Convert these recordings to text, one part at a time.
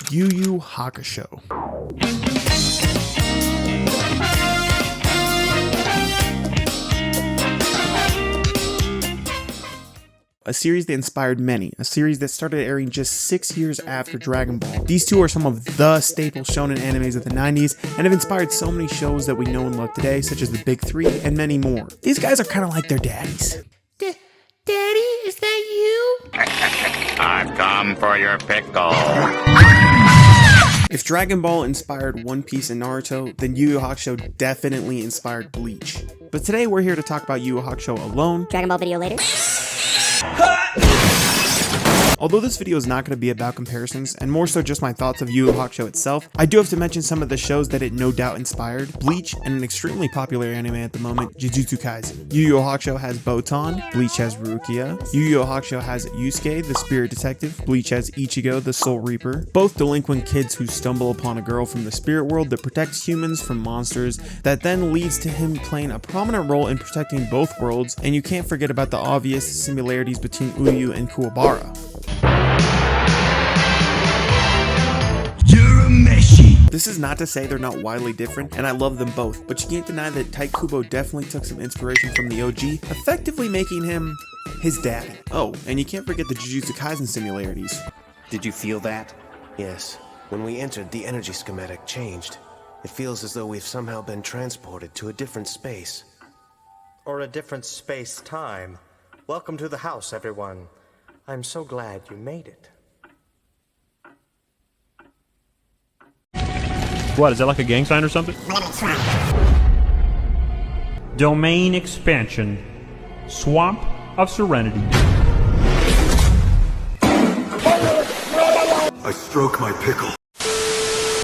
Yu Yu Hakusho. A series that inspired many, a series that started airing just 6 years after Dragon Ball. These two are some of the staple shonen animes of the 90s and have inspired so many shows that we know and love today, such as the Big Three and many more. These guys are kind of like their daddies. Daddy, is that you? I've come for your pickle. If Dragon Ball inspired One Piece and Naruto, then Yu Yu Hakusho definitely inspired Bleach. But today we're here to talk about Yu Yu Hakusho alone. Dragon Ball video later. Although this video is not going to be about comparisons, and more so just my thoughts of Yu Yu Hakusho itself, I do have to mention some of the shows that it no doubt inspired: Bleach, and an extremely popular anime at the moment, Jujutsu Kaisen. Yu Yu Hakusho has Botan, Bleach has Rukia. Yu Yu Hakusho has Yusuke, the spirit detective. Bleach has Ichigo, the soul reaper. Both delinquent kids who stumble upon a girl from the spirit world that protects humans from monsters, that then leads to him playing a prominent role in protecting both worlds, and you can't forget about the obvious similarities between Uyu and Kuwabara. This is not to say they're not widely different, and I love them both, but you can't deny that Tite Kubo definitely took some inspiration from the OG, effectively making him his daddy. Oh, and you can't forget the Jujutsu Kaisen similarities. Did you feel that? Yes. When we entered, the energy schematic changed. It feels as though we've somehow been transported to a different space. Or a different space-time. Welcome to the house, everyone. I'm so glad you made it. What, is that like a gang sign or something? Domain expansion. Swamp of Serenity. I stroke my pickle.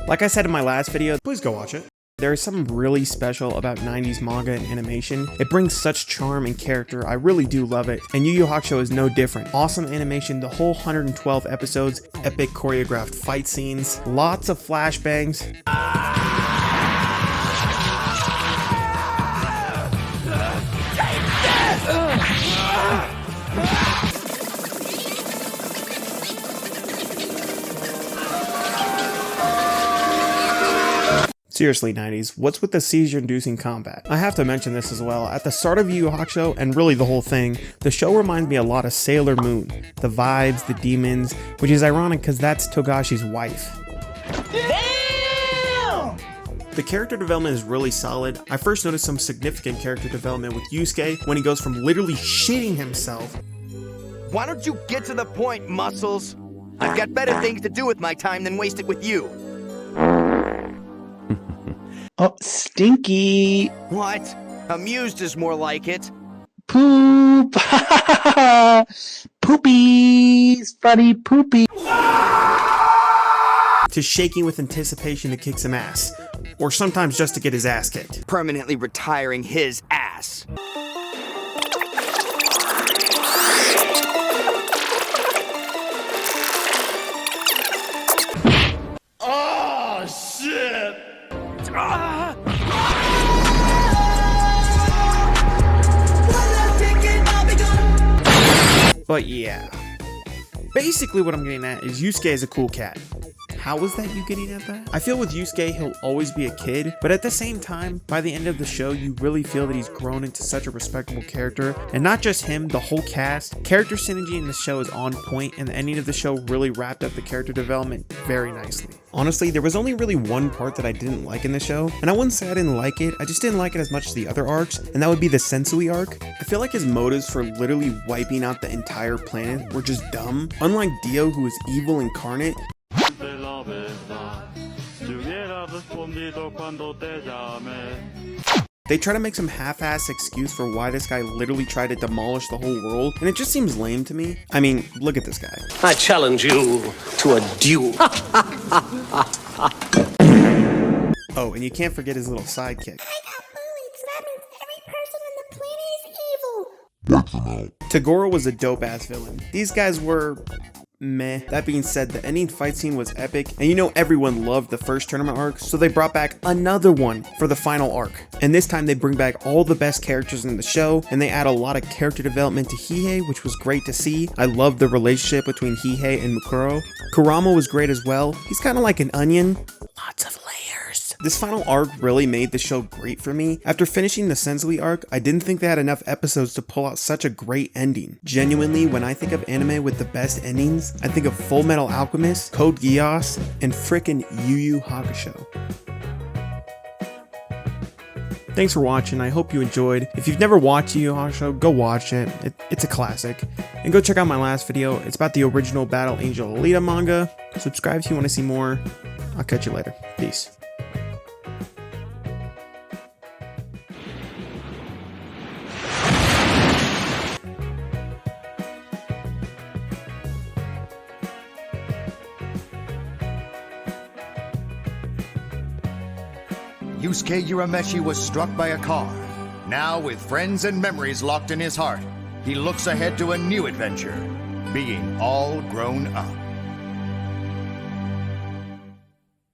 Like I said in my last video, please go watch it. There is something really special about 90s manga and animation. It brings such charm and character. I really do love it. And Yu Yu Hakusho is no different. Awesome animation, the whole 112 episodes, epic choreographed fight scenes, lots of flashbangs. Seriously, 90s, what's with the seizure-inducing combat? I have to mention this as well. At the start of Yu Yu Hakusho, and really the whole thing, the show reminds me a lot of Sailor Moon. The vibes, the demons, which is ironic because that's Togashi's wife. Damn! The character development is really solid. I first noticed some significant character development with Yusuke when he goes from literally shitting himself. Why don't you get to the point, Muscles? I've got better things to do with my time than waste it with you. Oh, stinky. What? Amused is more like it. Poop. Poopies. Funny poopy. To shaking with anticipation to kick some ass. Or sometimes just to get his ass kicked. Permanently retiring his ass. Oh, shit! But yeah, basically what I'm getting at is Yusuke is a cool cat. How is that you getting at that? I feel with Yusuke, he'll always be a kid, but at the same time, by the end of the show, you really feel that he's grown into such a respectable character. And not just him, the whole cast. Character synergy in the show is on point, and the ending of the show really wrapped up the character development very nicely. Honestly, there was only really one part that I didn't like in the show, and I wouldn't say I didn't like it, I just didn't like it as much as the other arcs, and that would be the Sensui arc. I feel like his motives for literally wiping out the entire planet were just dumb. Unlike Dio, who is evil incarnate, they try to make some half-ass excuse for why this guy literally tried to demolish the whole world, and it just seems lame to me. I mean, look at this guy. I challenge you to a duel. Oh, and you can't forget his little sidekick. I got bullied, so that means every person on the planet is evil. Tagoro was a dope-ass villain. These guys were meh. That being said, the ending fight scene was epic, and you know everyone loved the first tournament arc, so they brought back another one for the final arc. And this time they bring back all the best characters in the show, and they add a lot of character development to Hiei, which was great to see. I love the relationship between Hiei and Mukuro. Kurama was great as well. He's kind of like an onion. Lots of layers. This final arc really made the show great for me. After finishing the Sensui arc, I didn't think they had enough episodes to pull out such a great ending. Genuinely, when I think of anime with the best endings, I think of Full Metal Alchemist, Code Geass, and frickin' Yu Yu Hakusho. Thanks for watching, I hope you enjoyed. If you've never watched Yu Yu Hakusho, go watch it. It's a classic. And go check out my last video, it's about the original Battle Angel Alita manga. Subscribe if you want to see more. I'll catch you later. Peace. Yusuke Urameshi was struck by a car. Now, with friends and memories locked in his heart, he looks ahead to a new adventure, being all grown up.